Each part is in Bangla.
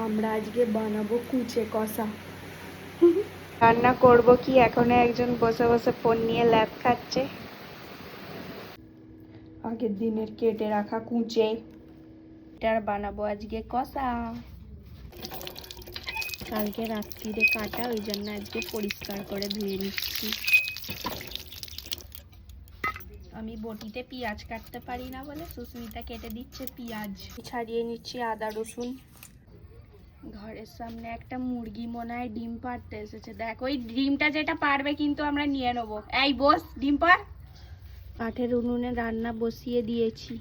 আমরা আজকে বানাবো কুচে কষা। রান্না করব কি, এখনো একজন বসে বসে ফোন নিয়ে ল্যাব খাচ্ছে। আগের দিনের কেটে রাখা কুচে, এটার বানাবো আজকে কষা। কালকে রাত্রিরে কাটা, ওই জন্য আজকে পরিষ্কার করে ধুয়ে নিচ্ছি। আমি বটিতে পেঁয়াজ কাটতে পারি না বলে সুস্মিতা কেটে দিচ্ছে পেঁয়াজ। ছাড়িয়ে নিচ্ছি আদা রসুন। ঘরের সামনে একটা মুরগি মনে হয় ডিম পাড়তে এসেছে। দেখ, ওই ডিমটা যেটা পারবে কিন্তু আমরা নিয়ে নেবো। এই বস, ডিম পাড়। কাঠের উনুনে রান্না বসিয়ে দিয়েছি,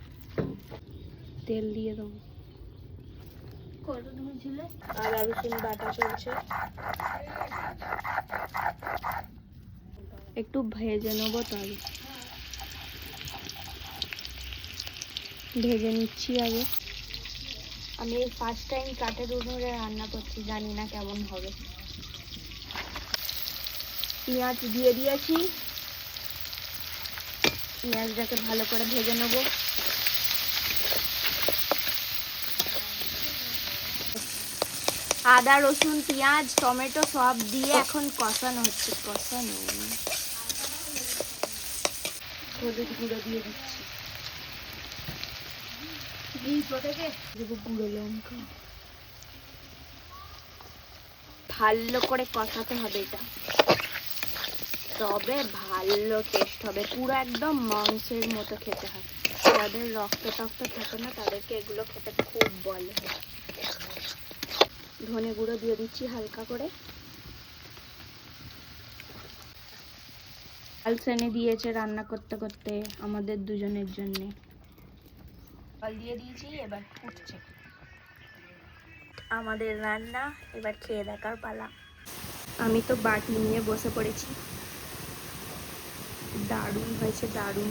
তেল দিয়ে দেবো। আদা রসুন বাটা চলছে, একটু ভেজে নেবো। তবে ভেজে নিচ্ছি আগে। আমি এই ফার্স্ট টাইম কাঠের উনুনে রান্না করছি, জানি না কেমন হবে। পেঁয়াজ দিয়ে দিয়েছি, পেঁয়াজটাকে ভালো করে ভেজে নেব। আদা রসুন পেঁয়াজ টমেটো সব দিয়ে এখন কষানো হচ্ছে। কষানো, হলুদ গুঁড়ো দিয়ে দিচ্ছি, দেবো গুঁড়ো লঙ্কা। ভালো করে কষাতে হবে এটা, তবে ভালো টেস্ট হবে। পুরো একদম মাংসের মতো খেতে হয়। যাদের রক্ত টক্ত থাকে না তাদেরকে এগুলো খেতে খুব বলে। ধনে গুঁড়ো দিয়ে দিচ্ছি হালকা করে। ডাল সেনে দিয়েছে রান্না করতে করতে আমাদের দুজনের জন্যে। জল দিয়ে দিয়েছি, এবার ফুটছে আমাদের রান্না। এবার খেয়ে দেখার পালা। আমি তো বাটি নিয়ে বসে পড়েছি। দারুণ হয়েছে, দারুণ।